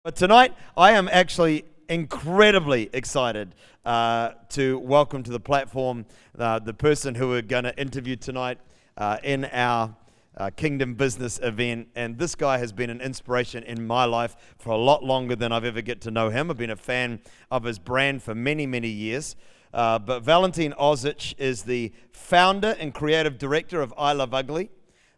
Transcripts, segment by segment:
But tonight, I am actually incredibly excited to welcome to the platform the person who we're going to interview tonight in our Kingdom Business event. And this guy has been an inspiration in my life for a lot longer than I've ever get to know him. I've been a fan of his brand for many, many years. But Valentin Ozich is the founder and creative director of I Love Ugly.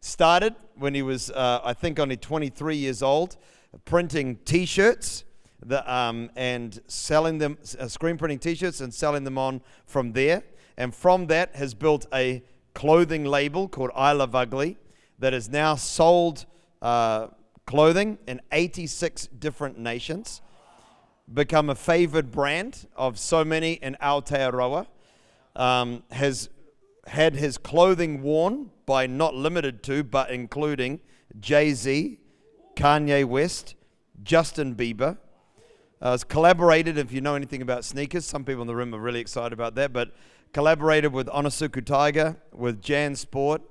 Started when he was, I think, only 23 years old, printing T-shirts and selling them, screen printing T-shirts and selling them on from there. And from that has built a clothing label called I Love Ugly that has now sold clothing in 86 different nations, become a favored brand of so many in Aotearoa, has had his clothing worn by not limited to, but including Jay-Z, Kanye West, Justin Bieber. Has collaborated, if you know anything about sneakers, some people in the room are really excited about that, but collaborated with Onitsuka Tiger, with Jan Sport,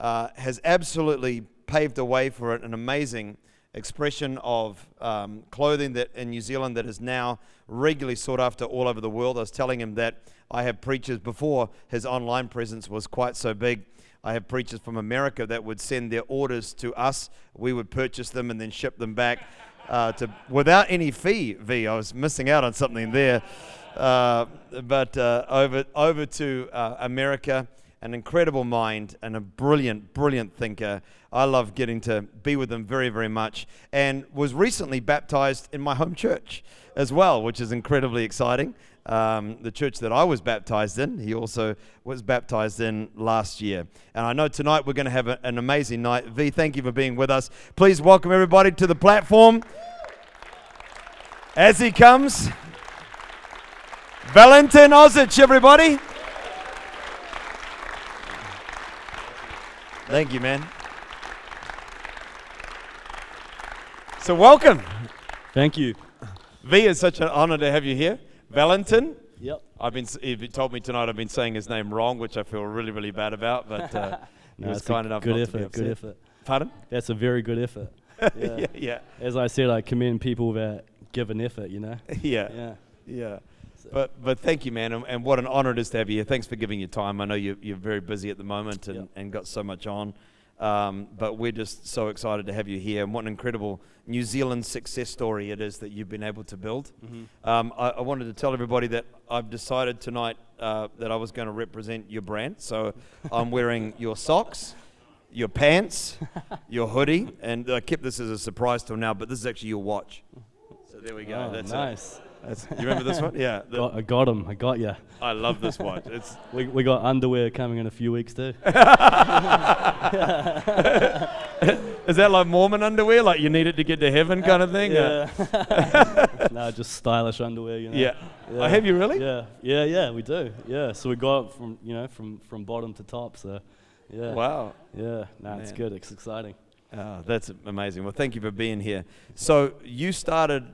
has absolutely paved the way for an amazing expression of clothing that in New Zealand that is now regularly sought after all over the world. I was telling him that I have preachers, before his online presence was quite so big, I have preachers from America that would send their orders to us. We would purchase them and then ship them back without any fee. I was missing out on something there. But over to America, an incredible mind and a brilliant, brilliant thinker. I love getting to be with him very, very much. And was recently baptized in my home church as well, which is incredibly exciting. The church that I was baptized in, he also was baptized in last year. And I know tonight we're going to have an amazing night. V, thank you for being with us. Please welcome everybody to the platform. As he comes, Valentin Ozich, everybody. Thank you, man. So welcome. Thank you. V, it's such an honor to have you here. Valentin. Yep. He told me tonight I've been saying his name wrong, which I feel really, really bad about, but he was kind enough not to be upset. Good effort. Pardon? That's a very good effort. Yeah. Yeah. As I said, I commend people that give an effort, you know? Yeah. So. But thank you, man, and what an honor it is to have you here. Thanks for giving your time. I know you're very busy at the moment and got so much on. But we're just so excited to have you here, and what an incredible New Zealand success story it is that you've been able to build. Mm-hmm. I wanted to tell everybody that I've decided tonight that I was going to represent your brand. So I'm wearing your socks, your pants, your hoodie, and I kept this as a surprise till now, but this is actually your watch. So there we go. Oh, that's nice. You remember this one? Yeah. I got him. I got you. I love this watch. We got underwear coming in a few weeks too. Is that like Mormon underwear? Like you need it to get to heaven kind of thing? Yeah. No, just stylish underwear, you know. Yeah. Oh, have you really? Yeah, we do. Yeah. So we got it from bottom to top. So yeah. Wow. Yeah. No, it's good. It's exciting. Oh, that's amazing. Well, thank you for being here. So you started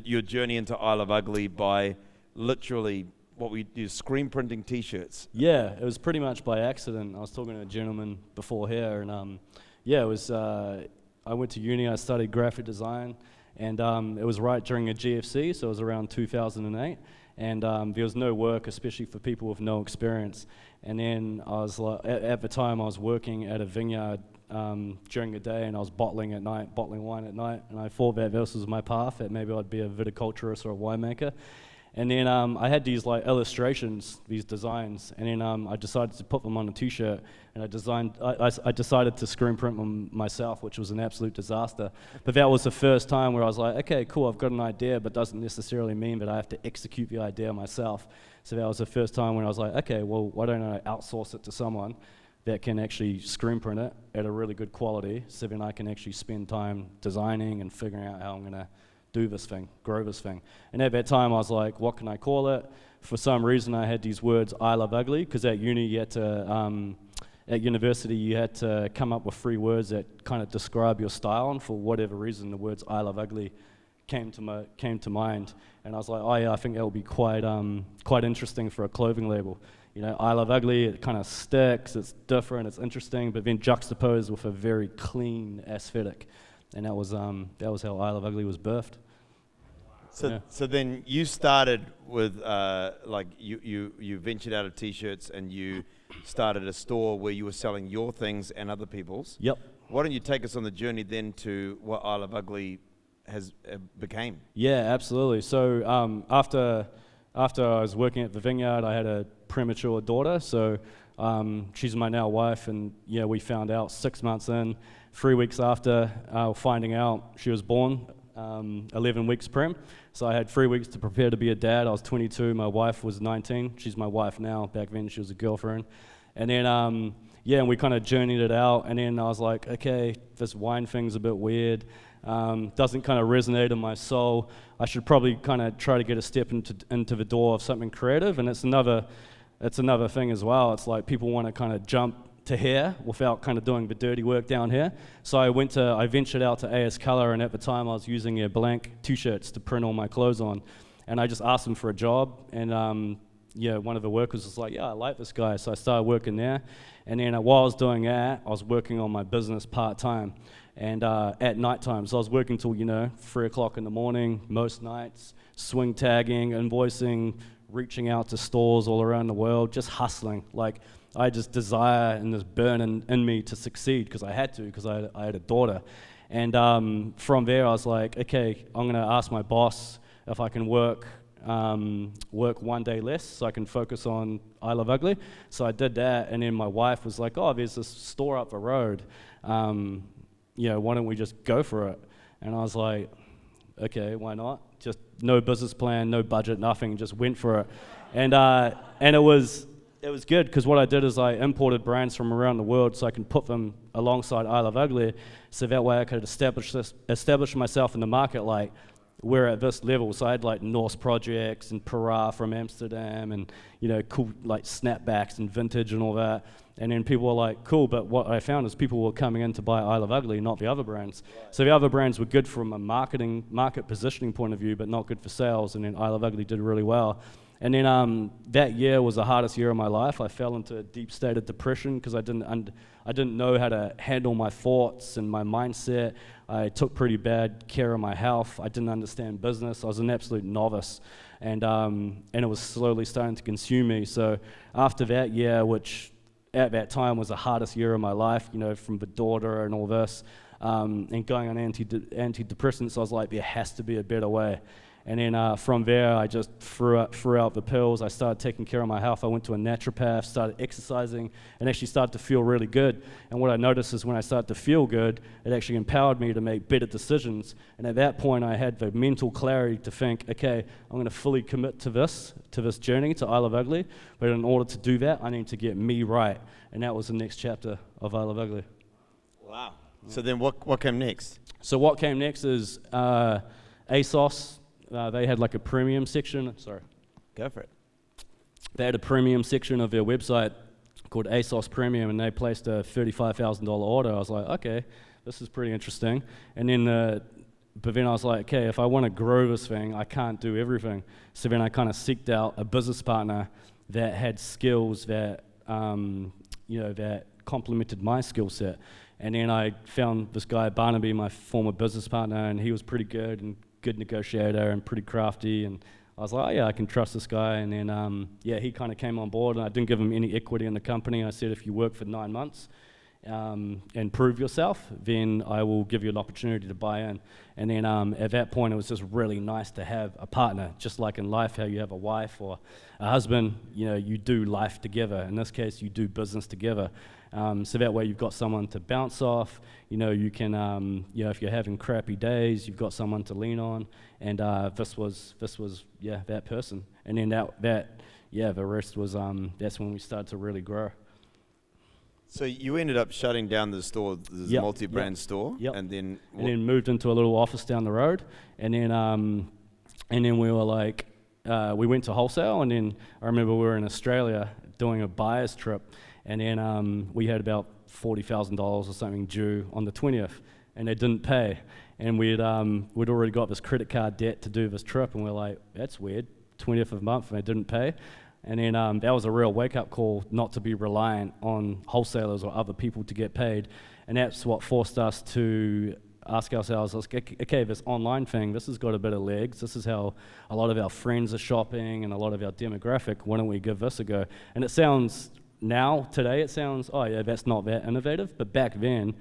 your journey into I Love Ugly by literally what we do, screen printing T-shirts. Yeah, it was pretty much by accident. I was talking to a gentleman before here, and it was. I went to uni. I studied graphic design, and it was right during a GFC, so it was around 2008. And there was no work, especially for people with no experience. And then I was like, at the time, I was working at a vineyard during the day, and I was bottling wine at night, and I thought that this was my path, that maybe I'd be a viticulturist or a winemaker. And then I had these like illustrations, these designs, and then I decided to put them on a T-shirt, and I decided to screen print them myself, which was an absolute disaster. But that was the first time where I was like, okay, cool, I've got an idea, but doesn't necessarily mean that I have to execute the idea myself. So that was the first time when I was like, okay, well, why don't I outsource it to someone that can actually screen print it at a really good quality, so then I can actually spend time designing and figuring out how I'm going to do this thing, grow this thing. And at that time, I was like, what can I call it? For some reason, I had these words, I Love Ugly, because at uni, you had to, at university, you had to come up with 3 words that kind of describe your style, and for whatever reason, the words I Love Ugly came to mind. And I was like, oh yeah, I think that would be quite interesting for a clothing label. You know, I Love Ugly, it kind of sticks, it's different, it's interesting, but then juxtaposed with a very clean aesthetic. and that was how I Love Ugly was birthed. So then you started with you ventured out of t-shirts and you started a store where you were selling your things and other people's. Yep. Why don't you take us on the journey then to what I Love Ugly has became? Yeah, absolutely. So after I was working at the vineyard, I had a premature daughter. So she's my now wife, and yeah, we found out 6 months in, 3 weeks after finding out she was born, 11 weeks prem. So I had 3 weeks to prepare to be a dad. I was 22, my wife was 19. She's my wife now. Back then she was a girlfriend. And then, and we kind of journeyed it out. And then I was like, okay, this wine thing's a bit weird. Doesn't kind of resonate in my soul. I should probably kind of try to get a step into the door of something creative. And it's another thing as well. It's like people want to kind of jump to here without kind of doing the dirty work down here. So I ventured out to AS Color, and at the time I was using their blank t-shirts to print all my clothes on. And I just asked them for a job, and one of the workers was like, yeah, I like this guy. So I started working there. And then while I was doing that, I was working on my business part-time. And at night time, so I was working till 3 o'clock in the morning most nights, swing tagging, invoicing, reaching out to stores all around the world, just hustling. Like I had this desire and this burn in me to succeed because I had to, because I had a daughter. And from there, I was like, okay, I'm gonna ask my boss if I can work 1 day less so I can focus on I Love Ugly. So I did that, and then my wife was like, oh, there's this store up the road. Why don't we just go for it? And I was like, okay, why not? Just no business plan, no budget, nothing, just went for it. And it was good because what I did is I imported brands from around the world so I can put them alongside I Love Ugly, so that way I could establish myself in the market like we're at this level. So I had like Norse projects and Para from Amsterdam and cool like snapbacks and vintage and all that. And then people were like, cool, but what I found is people were coming in to buy I Love Ugly, not the other brands. Right. So the other brands were good from a market positioning point of view, but not good for sales. And then I Love Ugly did really well. And then that year was the hardest year of my life. I fell into a deep state of depression because I didn't know how to handle my thoughts and my mindset. I took pretty bad care of my health. I didn't understand business. I was an absolute novice, and it was slowly starting to consume me. So after that year, which at that time was the hardest year of my life, from the daughter and all this, and going on antidepressants, I was like, there has to be a better way. And then from there, I just threw out the pills. I started taking care of my health. I went to a naturopath, started exercising, and actually started to feel really good. And what I noticed is when I started to feel good, it actually empowered me to make better decisions. And at that point, I had the mental clarity to think, okay, I'm going to fully commit to this journey, to I Love Ugly. But in order to do that, I need to get me right. And that was the next chapter of I Love Ugly. Wow. So then what came next? So what came next is ASOS. They had like a premium section. Sorry. Go for it. They had a premium section of their website called ASOS Premium, and they placed a $35,000 order. I was like, okay, this is pretty interesting. And then, but then I was like, okay, if I want to grow this thing, I can't do everything. So then I kind of seeked out a business partner that had skills that, that complemented my skill set. And then I found this guy, Barnaby, my former business partner, and he was pretty good negotiator and pretty crafty, and I was like, oh yeah, I can trust this guy. And then he kind of came on board, and I didn't give him any equity in the company. I said, if you work for 9 months and prove yourself, then I will give you an opportunity to buy in. And then at that point, it was just really nice to have a partner, just like in life, how you have a wife or a husband, you do life together. In this case, you do business together. So that way you've got someone to bounce off, you can, if you're having crappy days, you've got someone to lean on, and this was that person. And then the rest was, that's when we started to really grow. So you ended up shutting down the store, this multi-brand store, and then moved into a little office down the road, and then we were like, we went to wholesale, and then I remember we were in Australia doing a buyer's trip, and then we had about $40,000 or something due on the 20th, and they didn't pay, and we'd already got this credit card debt to do this trip, and we're like, that's weird, 20th of the month, and they didn't pay. And then that was a real wake-up call not to be reliant on wholesalers or other people to get paid. And that's what forced us to ask ourselves, okay, this online thing, this has got a bit of legs. This is how a lot of our friends are shopping and a lot of our demographic. Why don't we give this a go? And it sounds, today it sounds, oh yeah, that's not that innovative. But back then,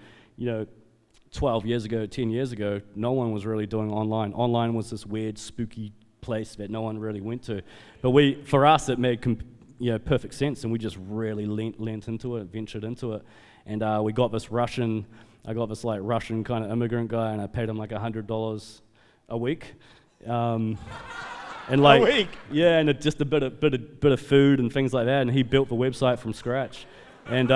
12 years ago, 10 years ago, no one was really doing online. Online was this weird, spooky place that no one really went to. But for us, it made perfect sense, and we just really leant into it, ventured into it. And I got this Russian kind of immigrant guy, and I paid him like $100 a week. And like, a week? Yeah, and just a bit of food and things like that, and he built the website from scratch. And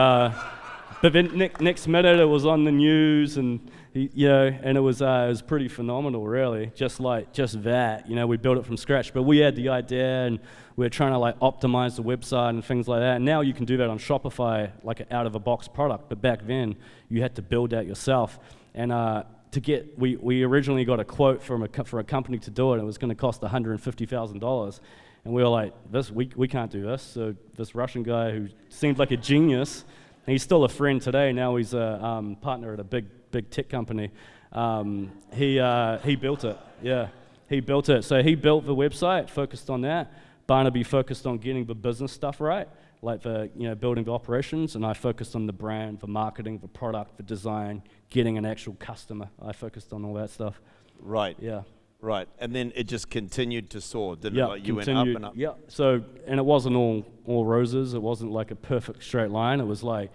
but then next minute it was on the news, and and it was pretty phenomenal, really. Just that, we built it from scratch. But we had the idea, and we were trying to like optimize the website and things like that. And now you can do that on Shopify, like an out-of-a-box product. But back then, you had to build that yourself. And we originally got a quote for a company to do it. It was going to cost $150,000. And we were like, we can't do this. So this Russian guy who seemed like a genius, and he's still a friend today. Now he's a partner at a big tech company. He built it. Yeah, he built it. So he built the website, focused on that. Barnaby focused on getting the business stuff right, like the building the operations, and I focused on the brand, the marketing, the product, the design, getting an actual customer. I focused on all that stuff. Right. Yeah. Right, and then it just continued to soar, didn't it? Like you went up and up. Yeah. So, and it wasn't all roses. It wasn't like a perfect straight line. It was like,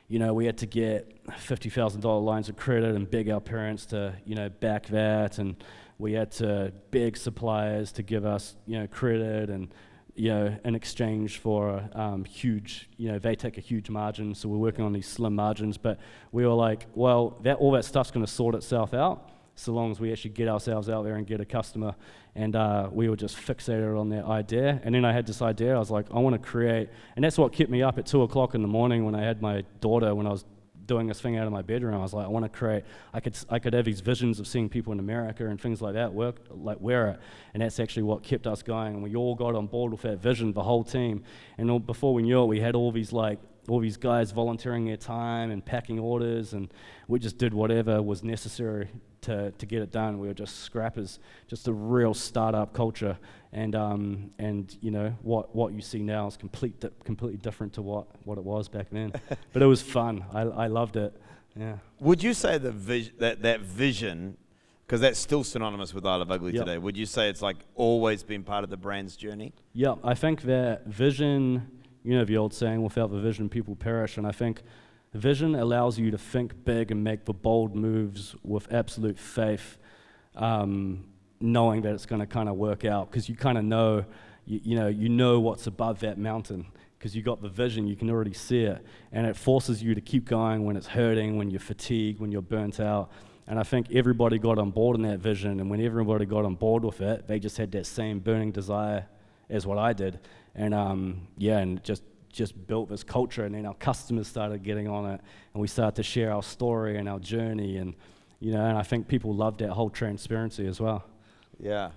we had to get $50,000 lines of credit and beg our parents to, back that, and we had to beg suppliers to give us, credit, and in exchange for huge, they take a huge margin. So we're working on these slim margins, but we were like, well, all that stuff's going to sort itself out, so long as we actually get ourselves out there and get a customer. And we were just fixated on that idea. And then I had this idea, I was like, I want to create, and that's what kept me up at 2 o'clock in the morning when I had my daughter, when I was doing this thing out of my bedroom. I was like, I want to create, I could have these visions of seeing people in America and things like that wear it. And that's actually what kept us going. And we all got on board with that vision, the whole team. And before we knew it, we had all these guys volunteering their time and packing orders, and we just did whatever was necessary to get it done. We were just scrappers, just a real startup culture, and what you see now is completely different to what it was back then. But it was fun. I loved it. Yeah. Would you say that vision, because that's still synonymous with I Love Ugly today, would you say it's like always been part of the brand's journey? Yeah, I think that vision, the old saying, without the vision, people perish. And I think vision allows you to think big and make the bold moves with absolute faith, knowing that it's going to kind of work out, because you kind of know, you know what's above that mountain, because you got the vision, you can already see it, and it forces you to keep going when it's hurting, when you're fatigued, when you're burnt out. And I think everybody got on board in that vision, and when everybody got on board with it, they just had that same burning desire as what I did. And and just built this culture, and then our customers started getting on it, and we started to share our story and our journey, and and I think people loved that whole transparency as well. Yeah.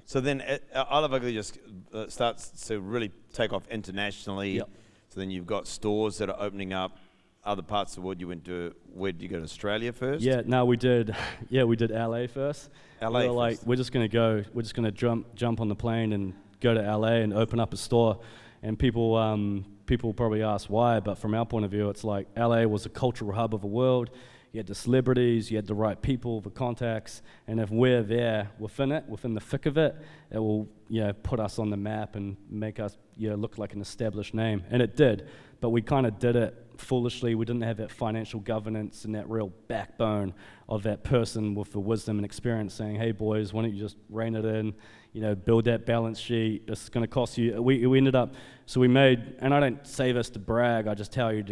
So then I Love Ugly just starts to really take off internationally. Yep. So then you've got stores that are opening up other parts of the world. Where did you go to Australia first? Yeah, no, we did LA first. LA first. We're just gonna jump on the plane and go to LA and open up a store. And people probably ask why, but from our point of view, it's like LA was a cultural hub of the world. You had the celebrities, you had the right people, the contacts, and if we're there within the thick of it, it will put us on the map and make us look like an established name. And it did, but we kind of did it foolishly. We didn't have that financial governance and that real backbone of that person with the wisdom and experience saying, hey boys, why don't you just rein it in, build that balance sheet, this is going to cost you. We ended up, so we made, and I don't say this to brag, I just tell you,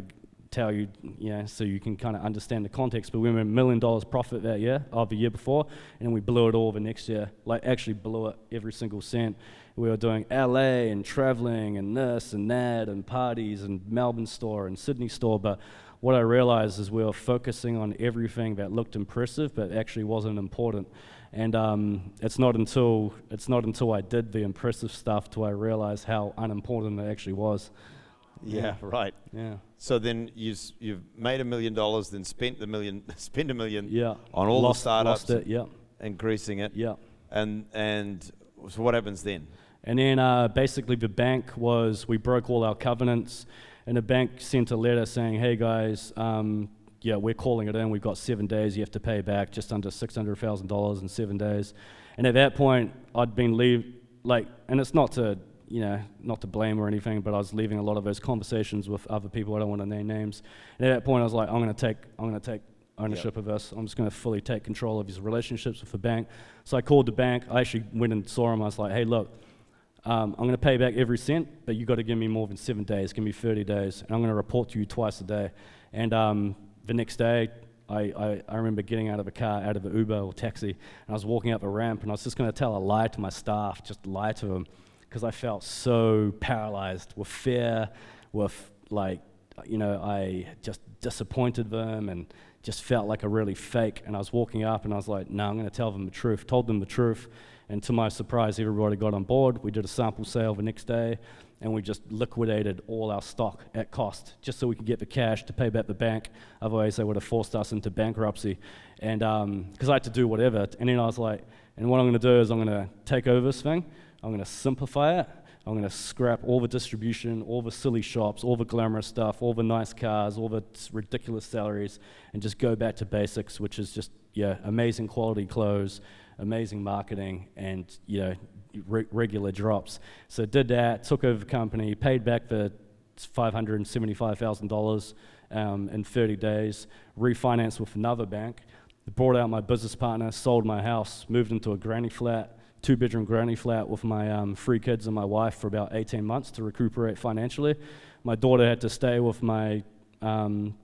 so you can kind of understand the context, but we made $1 million profit that year, of the year before, and then we blew it all the next year, like actually blew it every single cent. We were doing LA and traveling and this and that and parties and Melbourne store and Sydney store, but what I realized is we were focusing on everything that looked impressive but actually wasn't important. And it's not until I did the impressive stuff till I realized how unimportant it actually was. Yeah, right. Yeah. So then you've made $1 million, then spent $1 million, spent $1 million Yeah. on all the startups, Lost it, yeah. increasing it. Yeah. And so what happens then? And then basically the bank we broke all our covenants, and the bank sent a letter saying, hey guys, yeah, we're calling it in. We've got 7 days. You have to pay back just under $600,000 in 7 days. And at that point, I'd been and it's not to blame or anything, but I was leaving a lot of those conversations with other people. I don't want to name names. And at that point, I was like, I'm going to take ownership of this. I'm just going to fully take control of these relationships with the bank. So I called the bank. I actually went and saw him. I was like, hey, look, I'm going to pay back every cent, but you got to give me more than 7 days. Give me 30 days, and I'm going to report to you twice a day. And the next day, I remember getting out of the Uber or taxi, and I was walking up a ramp, and I was just going to tell a lie to my staff, just lie to them, because I felt so paralyzed with fear, with I just disappointed them, and just felt like a really fake. And I was walking up, and I was like, no, I'm going to tell them the truth. Told them the truth, and to my surprise, everybody got on board. We did a sample sale the next day, and we just liquidated all our stock at cost just so we could get the cash to pay back the bank. Otherwise, they would have forced us into bankruptcy. And because I had to do whatever. And then I was like, and what I'm going to do is I'm going to take over this thing. I'm going to simplify it. I'm going to scrap all the distribution, all the silly shops, all the glamorous stuff, all the nice cars, all the ridiculous salaries, and just go back to basics, which is just, amazing quality clothes, amazing marketing, and, regular drops. So did that, took over the company, paid back the $575,000 in 30 days, refinanced with another bank, brought out my business partner, sold my house, moved into a granny flat, 2-bedroom granny flat with my 3 kids and my wife for about 18 months to recuperate financially. My daughter had to stay with my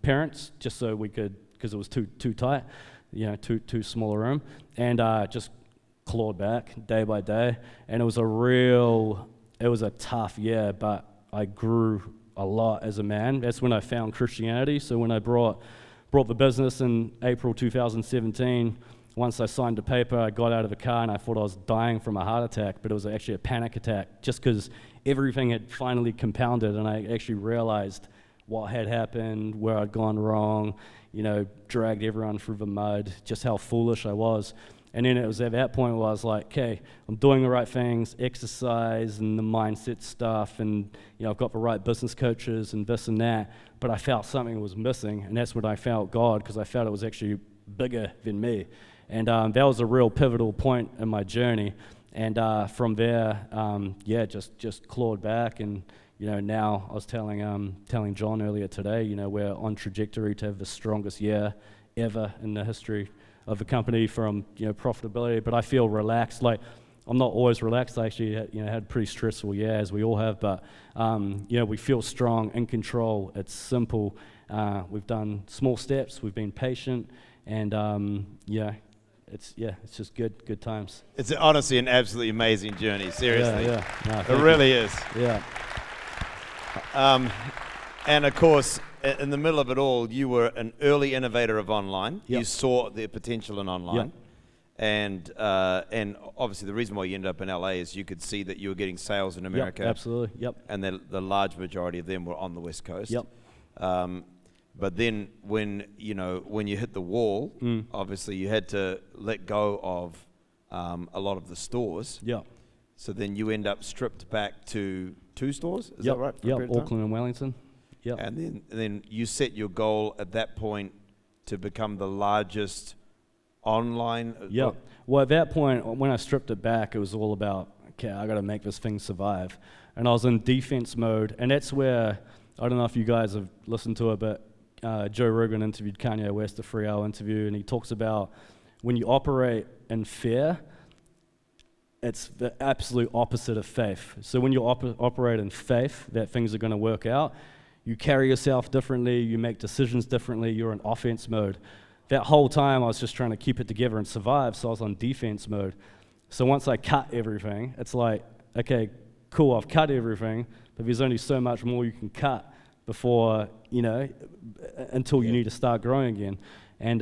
parents just so we could, because it was too tight, too small a room, and just clawed back day by day. And it was a tough year, but I grew a lot as a man. That's when I found Christianity. So when I brought the business in April 2017, once I signed the paper, I got out of the car and I thought I was dying from a heart attack, but it was actually a panic attack just because everything had finally compounded, and I actually realized what had happened, where I'd gone wrong, dragged everyone through the mud, just how foolish I was. And then it was at that point where I was like, okay, I'm doing the right things, exercise and the mindset stuff, and I've got the right business coaches and this and that, but I felt something was missing, and that's when I felt God, because I felt it was actually bigger than me. And that was a real pivotal point in my journey. And from there, just clawed back. And now I was telling John earlier today, we're on trajectory to have the strongest year ever in the history of the company from profitability. But I feel relaxed. Like, I'm not always relaxed. I actually had a pretty stressful year, as we all have. But we feel strong, in control. It's simple. We've done small steps. We've been patient, and it's just good times. It's honestly an absolutely amazing journey. Seriously, No, it really is. Yeah. And of course, in the middle of it all, you were an early innovator of online. Yep. You saw the potential in online. Yep. And obviously the reason why you ended up in LA is you could see that you were getting sales in America. Yep, absolutely. Yep. And the large majority of them were on the West Coast. Yep. But then when you hit the wall, obviously you had to let go of a lot of the stores. Yeah. So then you end up stripped back to 2 stores. Is that right? Yeah. Auckland and Wellington. Yeah. And then you set your goal at that point to become the largest online. Yeah. Well, at that point, when I stripped it back, it was all about, okay, I got to make this thing survive. And I was in defense mode, and that's where, I don't know if you guys have listened to it, but Joe Rogan interviewed Kanye West, a 3-hour interview, and he talks about when you operate in fear, it's the absolute opposite of faith. So when you operate in faith that things are going to work out, you carry yourself differently, you make decisions differently, you're in offense mode. That whole time I was just trying to keep it together and survive, so I was on defense mode. So once I cut everything, it's like, okay, cool, I've cut everything, but there's only so much more you can cut before, until you need to start growing again. And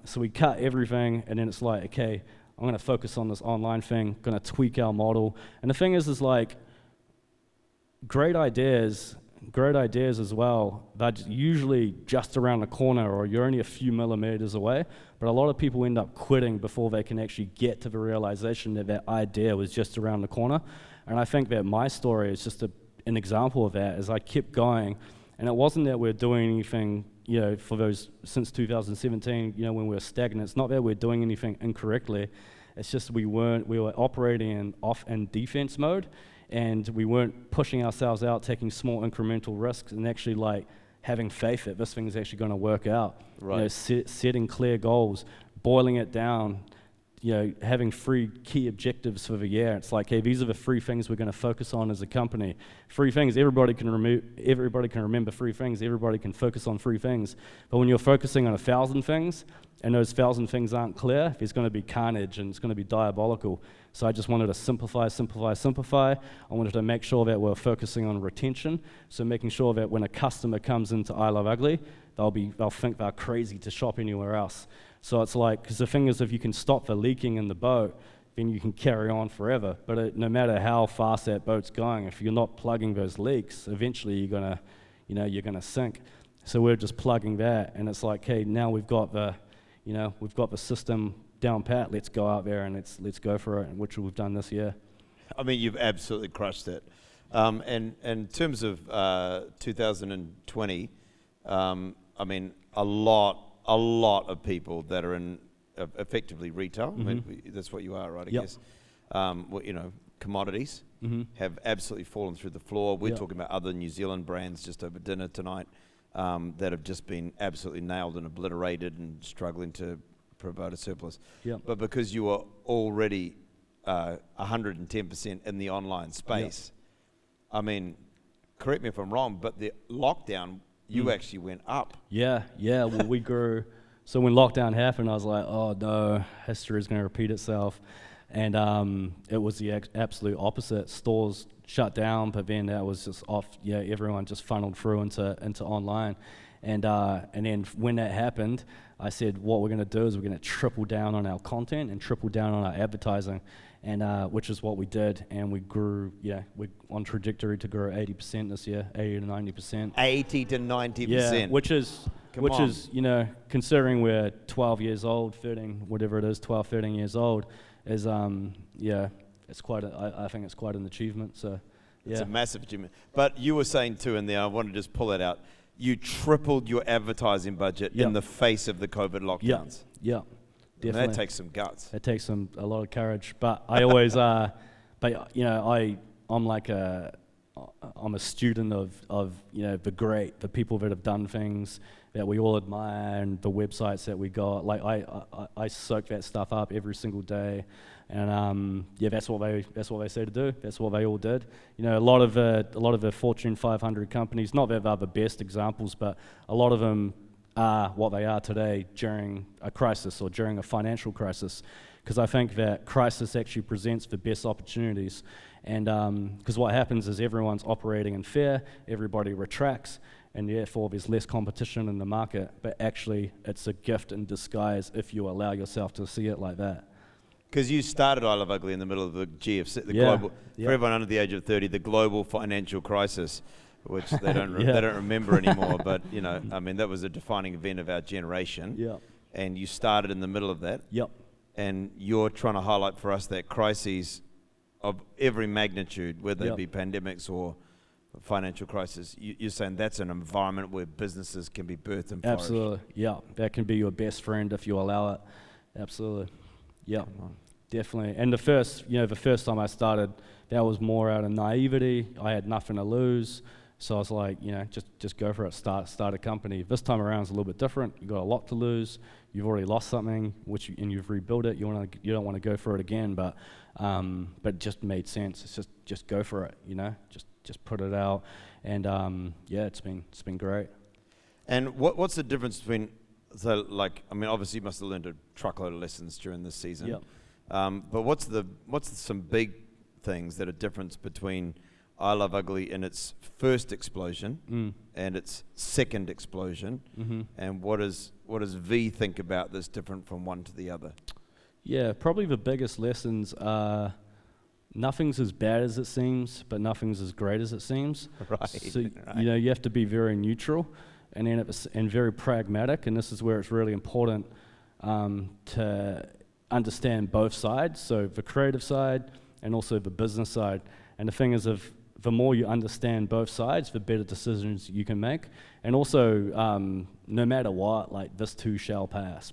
so we cut everything, and then it's like, okay, I'm going to focus on this online thing, going to tweak our model. And the thing is like, great ideas great ideas as well, they're usually just around the corner, or you're only a few millimeters away, but a lot of people end up quitting before they can actually get to the realization that that idea was just around the corner. And I think that my story is just an example of that, as I kept going, and it wasn't that we're doing anything, for those, since 2017, when we were stagnant. It's not that we're doing anything incorrectly, it's just we were operating in defense mode, and we weren't pushing ourselves out, taking small incremental risks, and actually like having faith that this thing is actually going to work out. Right. Setting clear goals, boiling it down, having 3 key objectives for the year. It's like, hey, these are the 3 things we're going to focus on as a company. 3 things, everybody can remember 3 things, everybody can focus on 3 things. But when you're focusing on 1,000 things, and those 1,000 things aren't clear, there's going to be carnage, and it's going to be diabolical. So I just wanted to simplify. I wanted to make sure that we're focusing on retention, so making sure that when a customer comes into I Love Ugly, they'll think they're crazy to shop anywhere else. So it's like, because the thing is, if you can stop the leaking in the boat, then you can carry on forever. But no matter how fast that boat's going, if you're not plugging those leaks, eventually you're gonna sink. So we're just plugging that, and it's like, hey, now we've got the system down pat. Let's go out there and let's go for it, which we've done this year. I mean, you've absolutely crushed it. And in terms of 2020, I mean, a lot of people that are in effectively retail. Mm-hmm. I mean, that's what you are, right? I Yep. guess. Commodities Mm-hmm. have absolutely fallen through the floor. We're Yep. talking about other New Zealand brands just over dinner tonight that have just been absolutely nailed and obliterated and struggling to provide a surplus. Yep. But because you are already 110% in the online space, I mean, correct me if I'm wrong, but the lockdown, you actually went up. Yeah. Well, we grew. So when lockdown happened, I was like, oh no, history is going to repeat itself. And it was the absolute opposite. Stores shut down, but then that was just off. Yeah, everyone just funneled through into online. And then when that happened, I said, what we're going to do is we're going to triple down on our content and triple down on our advertising, and which is what we did. And we grew. Yeah, we're on trajectory to grow 80% this year, 80 to 90%. 80 to 90%. Yeah, which is considering we're 12 years old, 13, whatever it is, 12, 13 years old, is it's quite. I think it's quite an achievement. So, yeah, it's a massive achievement. But you were saying too, and I want to just pull that out. You tripled your advertising budget in the face of the COVID lockdowns. Yeah, definitely. And that takes some guts. It takes a lot of courage. But I always, I'm a student of the people that have done things that we all admire, and the websites that we got. Like I soak that stuff up every single day, and that's what they say to do. That's what they all did. A lot of the Fortune 500 companies, not that they're the best examples, but a lot of them are what they are today during a crisis or during a financial crisis, because I think that crisis actually presents the best opportunities. And because what happens is everyone's operating in fear, everybody retracts, and therefore there's less competition in the market. But actually, it's a gift in disguise if you allow yourself to see it like that. Because you started I Love Ugly in the middle of the GFC, global, for everyone under the age of 30, the global financial crisis, which they don't they don't remember anymore. But I mean, that was a defining event of our generation. Yeah. And you started in the middle of that. Yep. And you're trying to highlight for us that crises of every magnitude, whether it be pandemics or financial crisis, you're saying that's an environment where businesses can be birthed and flourish. Absolutely, yeah. That can be your best friend if you allow it. Absolutely, yeah, definitely. And the first time I started, that was more out of naivety. I had nothing to lose, so I was like, just go for it. Start a company. This time around is a little bit different. You got a lot to lose. You've already lost something, and you've rebuilt it. You don't want to go for it again, but it just made sense. It's just go for it. Just put it out, and it's been great. And what's the difference between, obviously you must have learned a truckload of lessons during this season. Yep. But what's some big things that are difference between I Love Ugly in its first explosion and its second explosion, and what does V think about this different from one to the other? Yeah, probably the biggest lessons are nothing's as bad as it seems, but nothing's as great as it seems. Right. So right. you have to be very neutral, and very pragmatic. And this is where it's really important to understand both sides. So the creative side and also the business side. And the thing is, the more you understand both sides, the better decisions you can make. And also, no matter what, like, this too shall pass.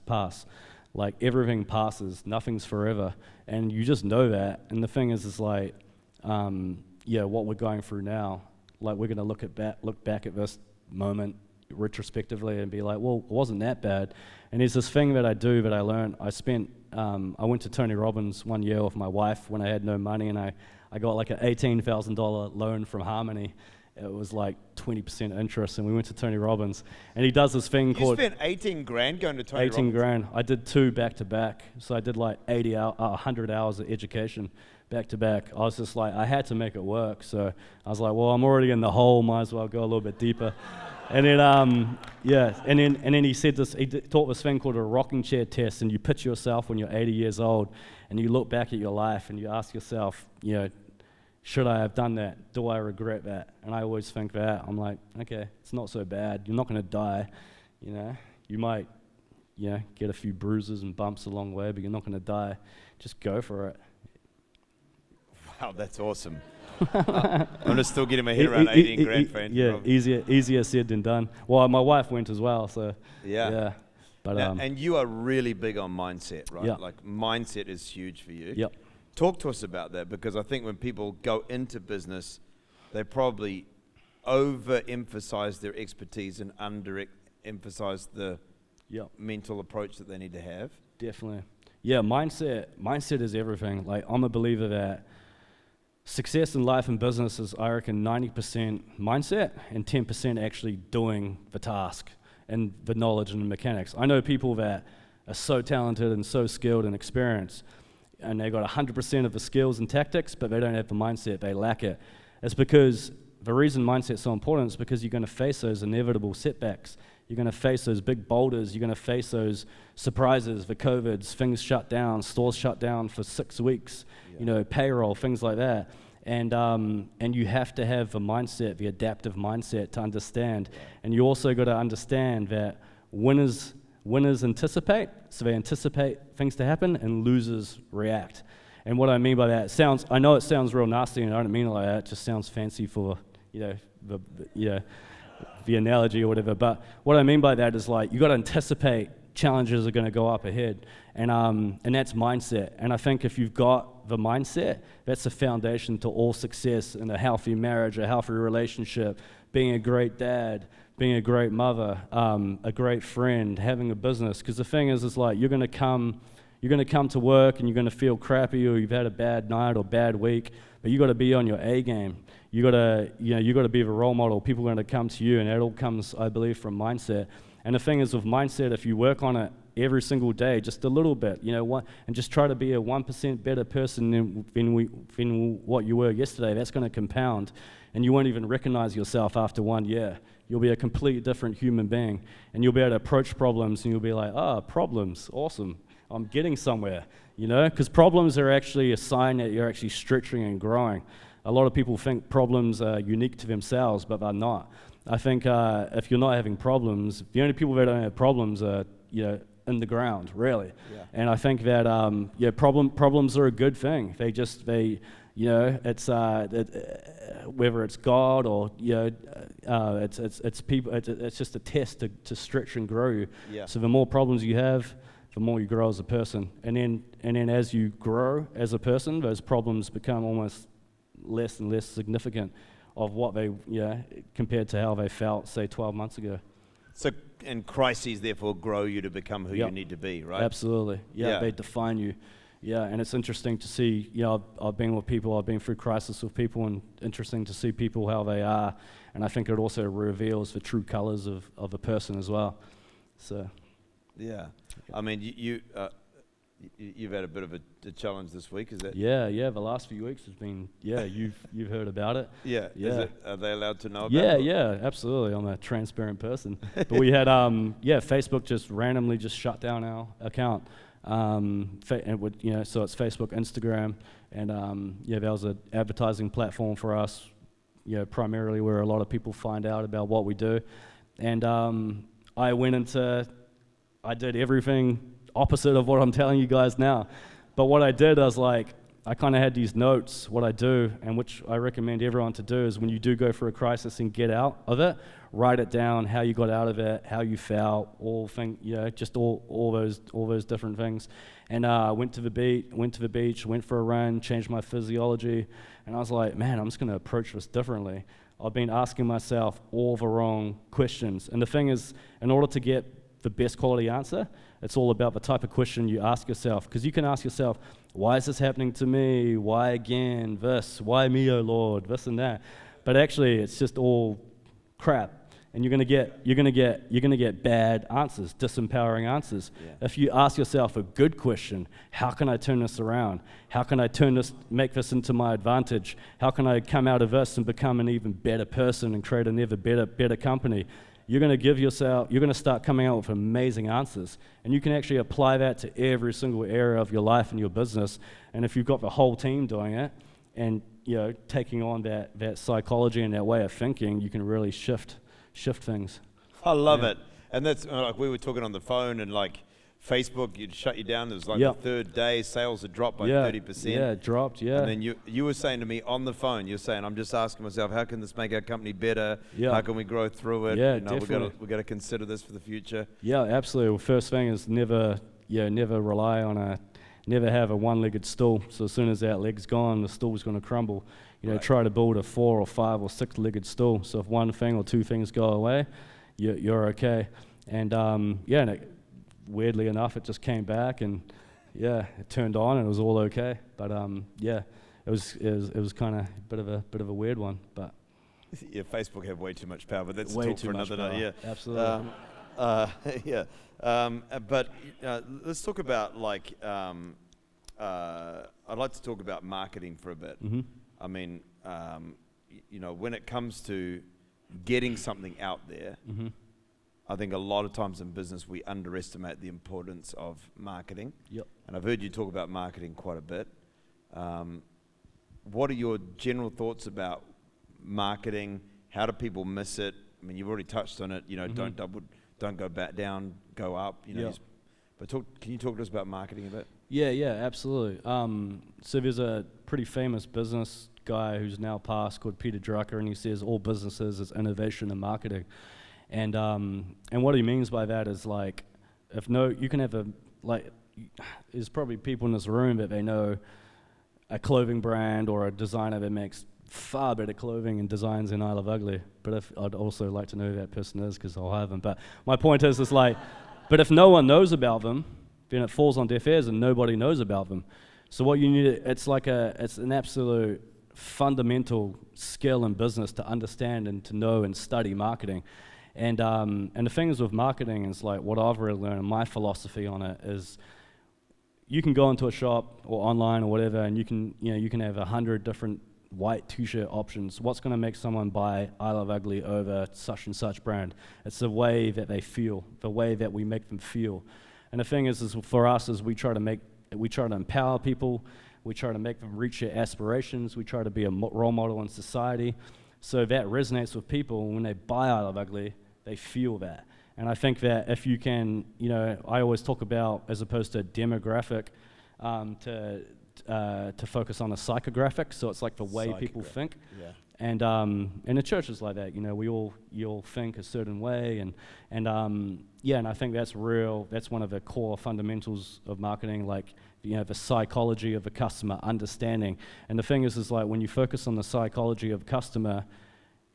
Like, everything passes, nothing's forever, and you just know that. And the thing is like, what we're going through now, like, we're gonna look back at this moment retrospectively and be like, well, it wasn't that bad. And there's this thing that I do that I learned. I went to Tony Robbins one year with my wife when I had no money, and I got like an $18,000 loan from Harmony. It was like 20% interest, and we went to Tony Robbins, and he does this thing called... You spent 18 grand going to Tony 18 Robbins? grand. I did 2 back to back, so I did like 100 hours of education back to back. I was just like, I had to make it work, so I was like, well, I'm already in the hole, might as well go a little bit deeper. And then, and then he said this. He taught this thing called a rocking chair test, and you picture yourself when you're 80 years old, and you look back at your life, and you ask yourself, should I have done that? Do I regret that? And I always think that. I'm like, okay, it's not so bad. You're not going to die, You might, get a few bruises and bumps along the way, but you're not going to die. Just go for it. Wow, that's awesome. I'm just still getting my head around 18 grand, friend. Yeah, easier said than done. Well, my wife went as well, so yeah. But now, and you are really big on mindset, right? Yeah. Like, mindset is huge for you. Yep. Talk to us about that, because I think when people go into business, they probably overemphasize their expertise and underemphasize the mental approach that they need to have. Definitely. Yeah, mindset is everything. Like, I'm a believer that success in life and business is, I reckon, 90% mindset and 10% actually doing the task and the knowledge and the mechanics. I know people that are so talented and so skilled and experienced, and they got 100% of the skills and tactics, but they don't have the mindset, they lack it. It's because the reason mindset's so important is because you're going to face those inevitable setbacks. You're going to face those big boulders. You're going to face those surprises, the COVIDs, things shut down, stores shut down for 6 weeks, payroll, things like that. And you have to have the mindset, the adaptive mindset, to understand. And you also got to understand that winners anticipate, so they anticipate things to happen, and losers react. And what I mean by that, I know it sounds real nasty, and I don't mean it like that. It just sounds fancy for the analogy or whatever. But what I mean by that is, like, you got to anticipate challenges are going to go up ahead, and that's mindset. And I think if you've got the mindset, that's the foundation to all success in a healthy marriage, a healthy relationship, being a great dad, being a great mother, a great friend, having a business. Because the thing is like, you're going to come to work and you're going to feel crappy, or you've had a bad night or bad week, but you got to be on your A game. You got to be the role model. People are going to come to you, and it all comes, I believe, from mindset. And the thing is, with mindset, if you work on it every single day, just a little bit, and just try to be a 1% better person than what you were yesterday, that's going to compound, and you won't even recognize yourself after 1 year. You'll be a completely different human being, and you'll be able to approach problems, and you'll be like, problems, awesome, I'm getting somewhere, because problems are actually a sign that you're actually stretching and growing. A lot of people think problems are unique to themselves, but they're not. I think if you're not having problems, the only people that don't have problems are, in the ground, really. Yeah. And I think that problems are a good thing. It's whether it's God or it's people. It's just a test to stretch and grow you. Yeah. So the more problems you have, the more you grow as a person. And then as you grow as a person, those problems become almost less and less significant of what they, compared to how they felt, say, 12 months ago. So, and crises therefore grow you to become who you need to be, right? Absolutely. Yeah, they define you. Yeah, and it's interesting to see, I've been with people, I've been through crisis with people, and interesting to see people how they are. And I think it also reveals the true colors of a person as well. So. Yeah. I mean, you've had a bit of a challenge this week, is that? Yeah. The last few weeks has been. You've heard about it. Yeah. Are they allowed to know about it? Yeah, absolutely. I'm a transparent person. But we had Facebook just randomly just shut down our account. So it's Facebook, Instagram, and that was an advertising platform for us, primarily where a lot of people find out about what we do. And I did everything opposite of what I'm telling you guys now. But what I did was I kind of had these notes, what I do, and which I recommend everyone to do is when you do go through a crisis and get out of it, write it down, how you got out of it, how you felt, just all those different things. And went to the beach, went for a run, changed my physiology, and I was like, man, I'm just going to approach this differently. I've been asking myself all the wrong questions. And the thing is, in order to get the best quality answer, it's all about the type of question you ask yourself. Because you can ask yourself, why is this happening to me? Why again this? Why me, oh Lord? This and that. But actually, it's just all crap. And you're gonna get bad answers, disempowering answers. Yeah. If you ask yourself a good question, how can I turn this around? How can I make this into my advantage? How can I come out of this and become an even better person and create an even better company? You're gonna start coming out with amazing answers. And you can actually apply that to every single area of your life and your business. And if you've got the whole team doing it and taking on that psychology and that way of thinking, you can really shift things. I love it. And that's like we were talking on the phone and Facebook, you'd shut you down. It was the third day, sales had dropped by 30%. Yeah, it dropped, yeah. And then you were saying to me on the phone, you're saying, I'm just asking myself, how can this make our company better? Yeah. How can we grow through it? Yeah, definitely. We've got to consider this for the future. Yeah, absolutely. Well, first thing is never have a one-legged stool. So as soon as that leg's gone, the stool's going to crumble. Right. Try to build a 4 or 5 or 6-legged stool. So if one thing or two things go away, you're okay. And weirdly enough, it just came back, and it turned on, and it was all okay. But it was kind of a bit of a weird one. But Facebook have way too much power, but that's way talk too for much another power. day. Yeah, absolutely. But let's talk about I'd like to talk about marketing for a bit. Mm-hmm. I mean, when it comes to getting something out there. Mm-hmm. I think a lot of times in business we underestimate the importance of marketing. Yep. And I've heard you talk about marketing quite a bit. What are your general thoughts about marketing? How do people miss it? I mean, you've already touched on it. Mm-hmm. Don't go back down, go up. Yep. But can you talk to us about marketing a bit? Yeah, absolutely. So there's a pretty famous business guy who's now passed called Peter Drucker, and he says all businesses is innovation and marketing. And what he means by that is you can have there's probably people in this room that they know a clothing brand or a designer that makes far better clothing and designs than I Love Ugly. But I'd also like to know who that person is because I'll have them. But my point is, but if no one knows about them, then it falls on deaf ears and nobody knows about them. So what you need, it's an absolute fundamental skill in business to understand and to know and study marketing. And the thing is with marketing is what I've really learned, and my philosophy on it is, you can go into a shop or online or whatever, and you can have 100 different white t-shirt options. What's going to make someone buy I Love Ugly over such and such brand? It's the way that they feel, the way that we make them feel. And the thing is for us is we try to empower people, we try to make them reach their aspirations, we try to be a role model in society. So that resonates with people. When they buy I Love Ugly, they feel that. And I think that if you can, I always talk about, as opposed to demographic, to focus on a psychographic, so it's the way people think. Yeah. And the church is like that, you all think a certain way, and I think that's real. That's one of the core fundamentals of marketing, the psychology of the customer, understanding. And the thing is when you focus on the psychology of the customer,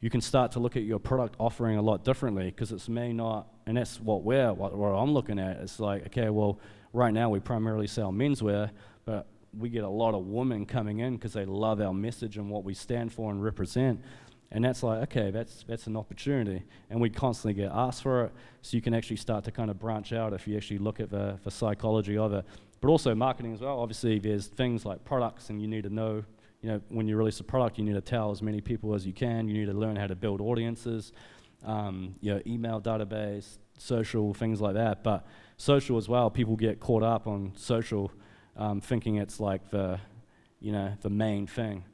you can start to look at your product offering a lot differently, because it's may not, and that's what I'm looking at. It's okay, well, right now we primarily sell menswear, but we get a lot of women coming in because they love our message and what we stand for and represent. And that's okay, that's an opportunity. And we constantly get asked for it, so you can actually start to kind of branch out if you actually look at the psychology of it. But also marketing as well. Obviously, there's things like products, and you need to know, when you release a product, you need to tell as many people as you can. You need to learn how to build audiences, email database, social, things like that. But social as well. People get caught up on social, thinking it's like the main thing,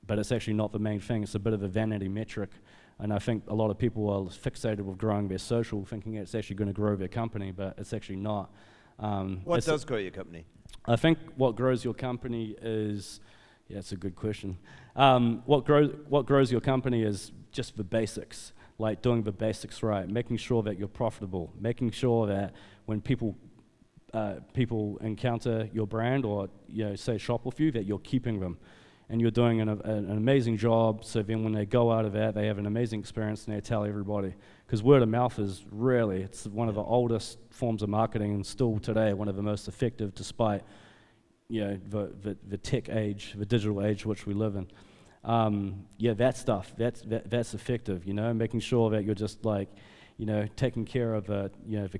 but it's actually not the main thing. It's a bit of a vanity metric, and I think a lot of people are fixated with growing their social, thinking it's actually going to grow their company, but it's actually not. What does grow your company? I think what grows your company is, it's a good question. What grows your company is just the basics, like doing the basics right, making sure that you're profitable, making sure that when people encounter your brand or say shop with you, that you're keeping them, and you're doing an amazing job. So then when they go out of that, they have an amazing experience and they tell everybody. Because word of mouth is it's one of the oldest forms of marketing, and still today one of the most effective, despite the tech age, the digital age which we live in. That stuff, that's effective, making sure that you're just taking care of the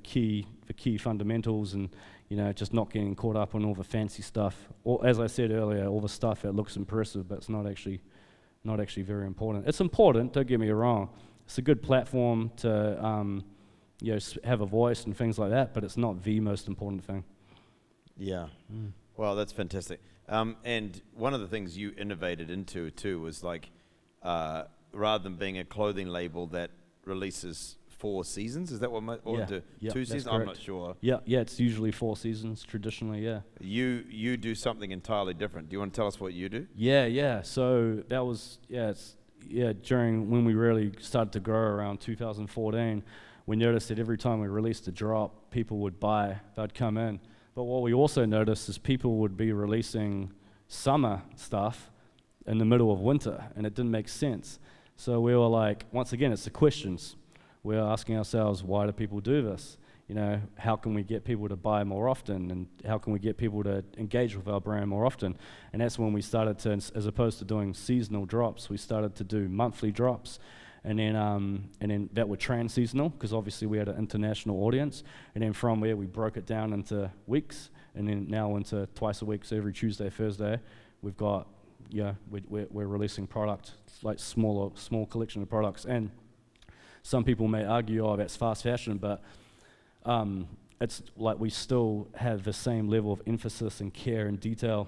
key fundamentals, and just not getting caught up on all the fancy stuff, or as I said earlier, all the stuff that looks impressive but it's not actually very important. It's important, don't get me wrong. It's a good platform to have a voice and things like that, but it's not the most important thing. Yeah. Well, that's fantastic. And one of the things you innovated into too was rather than being a clothing label that releases 4 seasons, is that what? Two seasons? I'm not sure. Yeah, it's usually 4 seasons traditionally. Yeah. You do something entirely different. Do you want to tell us what you do? Yeah. So that was during when we really started to grow around 2014. We noticed that every time we released a drop, people would buy. They'd come in. But what we also noticed is people would be releasing summer stuff in the middle of winter, and it didn't make sense. So we were like, once again, it's the questions. We're asking ourselves, why do people do this? How can we get people to buy more often, and how can we get people to engage with our brand more often? And that's when we started to, as opposed to doing seasonal drops, we started to do monthly drops. And then that were trans-seasonal, because obviously we had an international audience. And then from there, we broke it down into weeks, and then now into twice a week, so every Tuesday, Thursday, we've got, we're releasing product, like small collection of products. And some people may argue, that's fast fashion, but it's like we still have the same level of emphasis and care and detail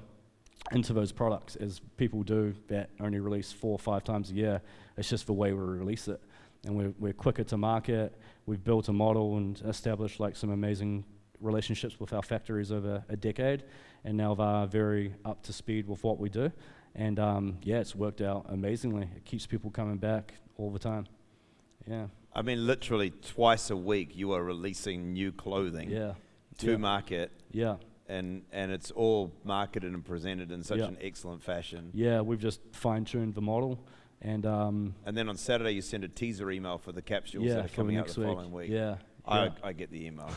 into those products as people do that only release 4 or 5 times a year. It's just the way we release it, and we're quicker to market. We've built a model and established some amazing relationships with our factories over a decade, and now they're very up to speed with what we do. And it's worked out amazingly. It keeps people coming back all the time. Yeah. I mean, literally twice a week you are releasing new clothing to market. Yeah. And it's all marketed and presented in such an excellent fashion. Yeah, we've just fine-tuned the model. And then on Saturday you send a teaser email for the capsules that are coming out the following week. Yeah. I get the email.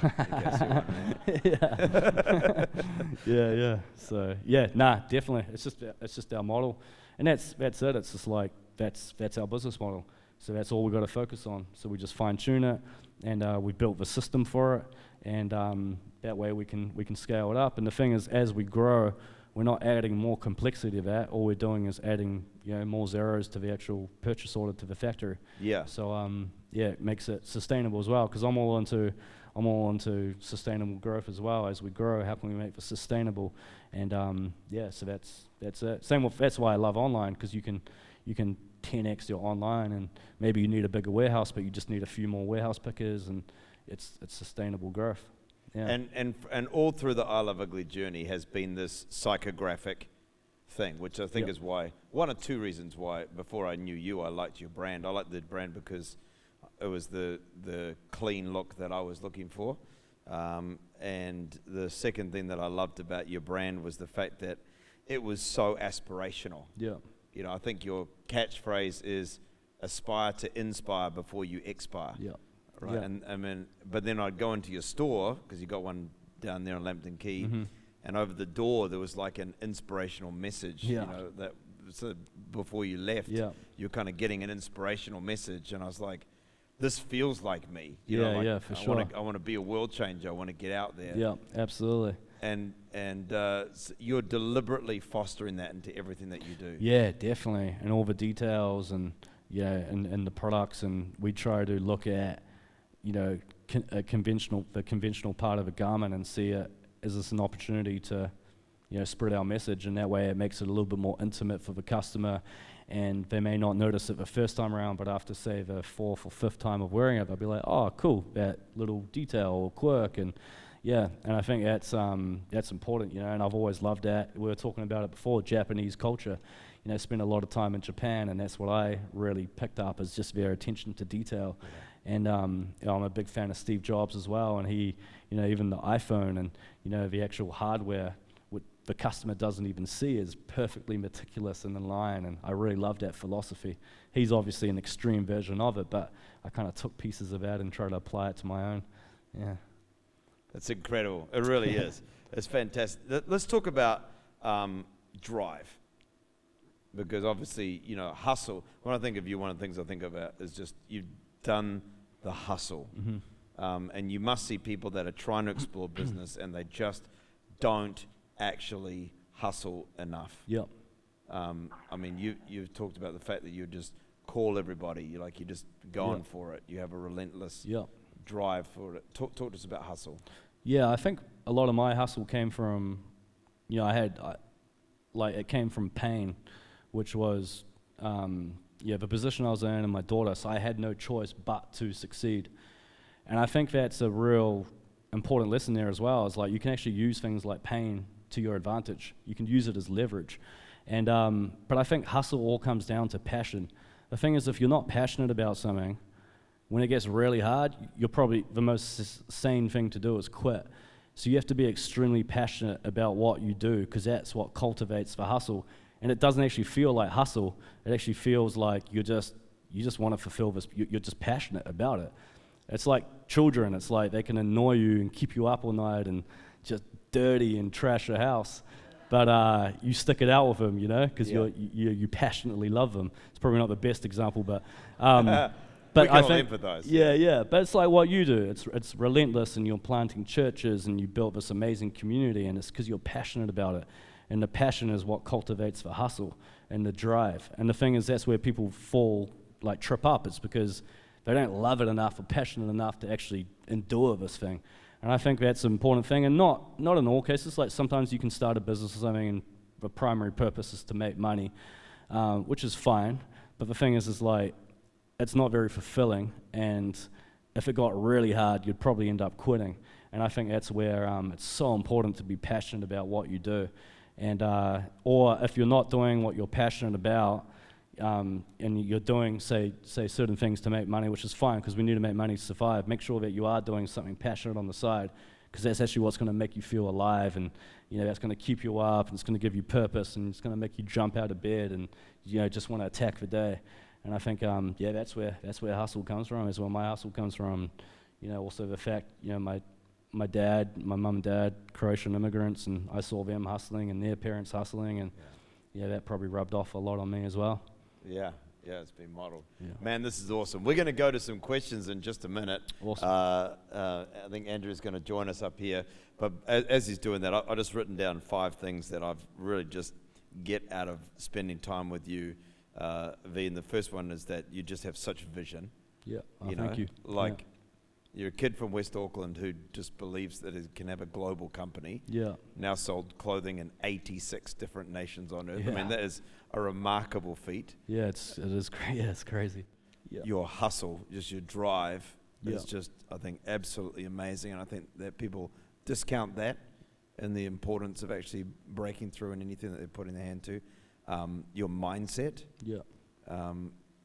Yeah. So definitely. It's just our model, and that's it. It's just that's our business model. So that's all we've got to focus on. So we just fine tune it, and we built the system for it, and that way we can scale it up. And the thing is, as we grow, we're not adding more complexity to that. All we're doing is adding more zeros to the actual purchase order to the factory. Yeah. So it makes it sustainable as well, because I'm all into sustainable growth as well. As we grow, how can we make it sustainable? And so that's it. That's why I love online, because you can 10x your online, and maybe you need a bigger warehouse, but you just need a few more warehouse pickers, and it's sustainable growth. Yeah. And all through the I Love Ugly journey has been this psychographic thing, which I think is why, one of 2 reasons why, before I knew you, I liked your brand. I liked the brand because it was the clean look that I was looking for. And the second thing that I loved about your brand was the fact that it was so aspirational. Yeah. I think your catchphrase is aspire to inspire before you expire. Yeah. Right. Yeah. And I mean, but then I'd go into your store, because you got one down there on Lambton Quay, and over the door there was an inspirational message. That so before you left, you're kind of getting an inspirational message, and I was like, this feels like me. For sure. I want to be a world changer. I want to get out there. Yeah, absolutely. And so you're deliberately fostering that into everything that you do. Yeah, definitely, and all the details, and and the products, and we try to look at the conventional part of a garment and see it as this an opportunity to, spread our message, and that way it makes it a little bit more intimate for the customer, and they may not notice it the first time around, but after, say, the fourth or fifth time of wearing it, they'll be like, oh, cool, that little detail or quirk, and I think that's important, and I've always loved that. We were talking about it before, Japanese culture. Spent a lot of time in Japan, and that's what I really picked up, is just their attention to detail. Yeah. And I'm a big fan of Steve Jobs as well, and he, even the iPhone and, the actual hardware, what the customer doesn't even see, is perfectly meticulous and in line, and I really love that philosophy. He's obviously an extreme version of it, but I kind of took pieces of that and tried to apply it to my own. Yeah. That's incredible. It really is. It's fantastic. Let's talk about drive. Because obviously, hustle. When I think of you, one of the things I think about is just you've done the hustle. Mm-hmm. And you must see people that are trying to explore business and they just don't actually hustle enough. Yep. You've talked about the fact that you just call everybody. You're just going for it. You have a relentless drive for it. Talk to us about hustle. Yeah, I think a lot of my hustle came from, it came from pain, which was, the position I was in and my daughter, so I had no choice but to succeed. And I think that's a real important lesson there as well, is you can actually use things like pain to your advantage. You can use it as leverage. And but I think hustle all comes down to passion. The thing is, if you're not passionate about something, when it gets really hard, you're probably, the most sane thing to do is quit. So you have to be extremely passionate about what you do, because that's what cultivates the hustle. And it doesn't actually feel like hustle. It actually feels like you just want to fulfill this. You're just passionate about it. It's like children. It's like they can annoy you and keep you up all night and just dirty and trash your house. But you stick it out with them, because you passionately love them. It's probably not the best example, but we can all empathize. Yeah. But it's like what you do. It's relentless, and you're planting churches, and you built this amazing community, and it's because you're passionate about it. And the passion is what cultivates the hustle and the drive. And the thing is, that's where people trip up. It's because they don't love it enough or passionate enough to actually endure this thing. And I think that's an important thing. And not in all cases. Sometimes you can start a business or something and the primary purpose is to make money, which is fine. But the thing is it's not very fulfilling. And if it got really hard, you'd probably end up quitting. And I think that's where it's so important to be passionate about what you do. And or if you're not doing what you're passionate about, and you're doing, say certain things to make money, which is fine, because we need to make money to survive, make sure that you are doing something passionate on the side, because that's actually what's going to make you feel alive, and that's going to keep you up, and it's going to give you purpose, and it's going to make you jump out of bed and just want to attack the day. And I think that's where hustle comes from. Is where my hustle comes from. Also the fact my mum and dad, Croatian immigrants, and I saw them hustling and their parents hustling, and that probably rubbed off a lot on me as well. Yeah, it's been modeled. Yeah. Man, this is awesome. We're going to go to some questions in just a minute. Awesome. I think Andrew's going to join us up here. But as he's doing that, I've just written down 5 things that I've really just get out of spending time with you, V. And the first one is that you just have such vision. Yeah, thank you. You're a kid from West Auckland who just believes that it can have a global company. Yeah. Now sold clothing in 86 different nations on earth. Yeah. I mean, that is a remarkable feat. Yeah, it is. Yeah, it's crazy. Yeah. Your hustle, just your drive, Yeah. is just, I think, absolutely amazing. And I think that people discount that and the importance of actually breaking through in anything that they're putting their hand to. Your mindset. Yeah.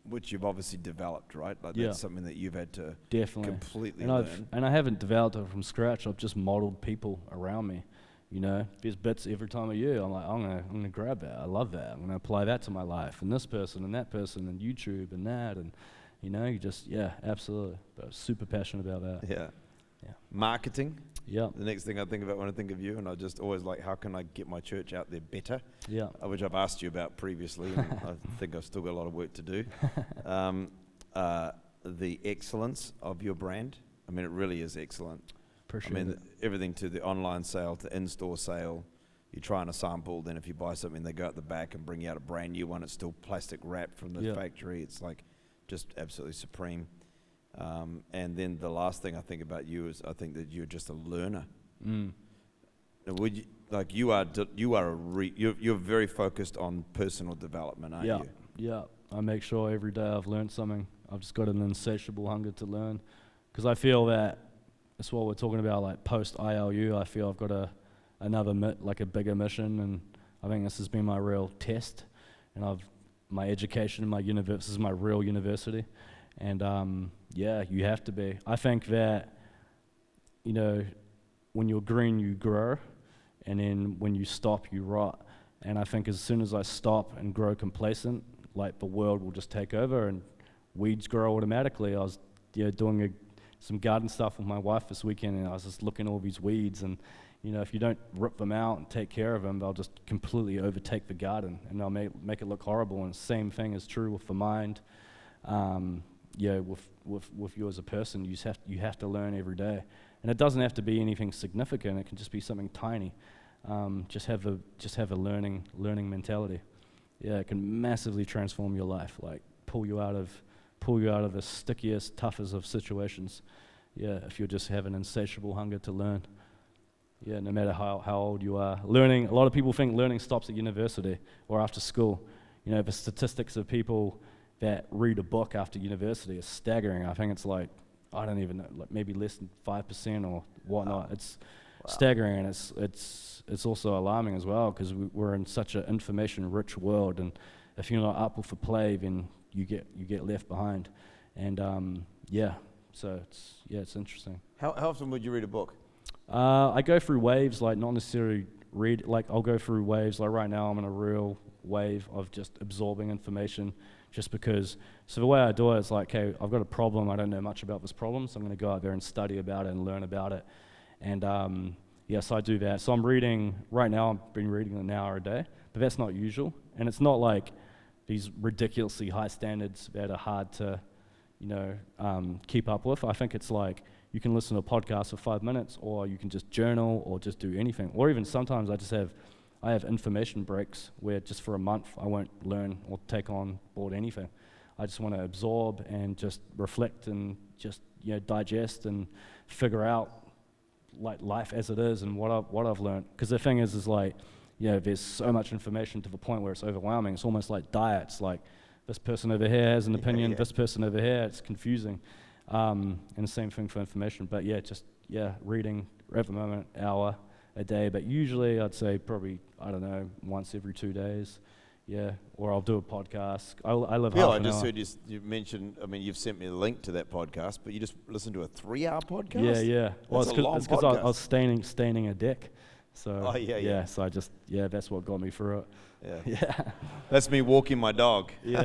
Which you've obviously developed, right? That's something that you've had to completely learn. And I haven't developed it from scratch. I've just modeled people around me. There's bits every time of year. I'm like, I'm gonna grab that. I love that. I'm gonna apply that to my life, and this person, and that person, and YouTube, and that, and you just absolutely. But super passionate about that. Yeah. Marketing. Yeah. The next thing I think about when I think of you, and I just always how can I get my church out there better? Yeah. Which I've asked you about previously, and I think I've still got a lot of work to do. The excellence of your brand. I mean, it really is excellent. Appreciate it. Everything to the online sale, to in-store sale. You try on a sample, then if you buy something, they go out the back and bring you out a brand new one. It's still plastic wrapped from the factory. It's just absolutely supreme. And then the last thing I think about you is I think that you're just a learner. Mm. Now, would you, like you're very focused on personal development, aren't Yeah, you? yeah. I make sure every day I've learned something. I've just got an insatiable hunger to learn, because I feel that that's what we're talking about. Like post ILU, I feel I've got a bigger mission, and I think this has been my real test. And my education, this is my real university, and yeah, you have to be. I think that when you're green, you grow, and then when you stop, you rot. And I think as soon as I stop and grow complacent, like the world will just take over and weeds grow automatically. I was doing some garden stuff with my wife this weekend, and I was just looking at all these weeds, and if you don't rip them out and take care of them, they'll just completely overtake the garden, and they'll make it look horrible. And the same thing is true with the mind. With you as a person, you have to learn every day, and it doesn't have to be anything significant. It can just be something tiny. Just have a learning mentality. Yeah, it can massively transform your life. Like pull you out of the stickiest, toughest of situations. Yeah, if you just have an insatiable hunger to learn. Yeah, no matter how old you are. Learning. A lot of people think learning stops at university or after school. The statistics of people that read a book after university is staggering. I think it's like, I don't even know, like maybe less than 5% or whatnot. It's staggering, and it's also alarming as well, because we're in such an information-rich world, and if you're not up with the play, then you get left behind. And so it's interesting. How often would you read a book? I go through waves, like not necessarily read. Like I'll go through waves. Like right now, I'm in a real wave of just absorbing information, just because. So the way I do it is like, okay, I've got a problem. I don't know much about this problem, so I'm going to go out there and study about it and learn about it. And so I do that. So I'm reading, right now I've been reading an hour a day, but that's not usual. And it's not like these ridiculously high standards that are hard to, keep up with. I think it's like, you can listen to a podcast for 5 minutes, or you can just journal, or just do anything. Or even sometimes I have information breaks where just for a month I won't learn or take on board anything. I just want to absorb and just reflect and just digest and figure out like life as it is and what I've learned. Because the thing is like, there's so much information to the point where it's overwhelming. It's almost like diets. Like this person over here has an opinion, this person over here. It's confusing. And the same thing for information. But reading at the moment, hour a day. But usually I'd say probably, I don't know, once every 2 days. Yeah, or I'll do a podcast. I live half an hour. I just heard you mention, you've sent me a link to that podcast, but you just listened to a 3-hour podcast? Yeah. Well, That's a long it's because I podcast. was staining a deck. So, so I just, that's what got me through it. Yeah. That's me walking my dog. Yeah.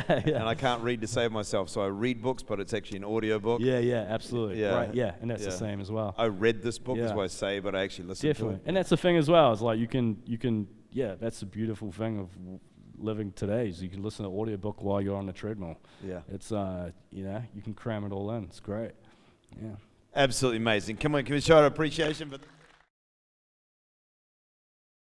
And I can't read to save myself, so I read books, but it's actually an audio book. Yeah, absolutely. Yeah. Right, and that's the same as well. I read this book, is what I say, but I actually listened to it. And that's the thing as well. It's like you can, that's the beautiful thing of living today, is you can listen to an audiobook while you're on the treadmill. Yeah. It's, you can cram it all in. It's great. Yeah. Absolutely amazing. Can we show our appreciation for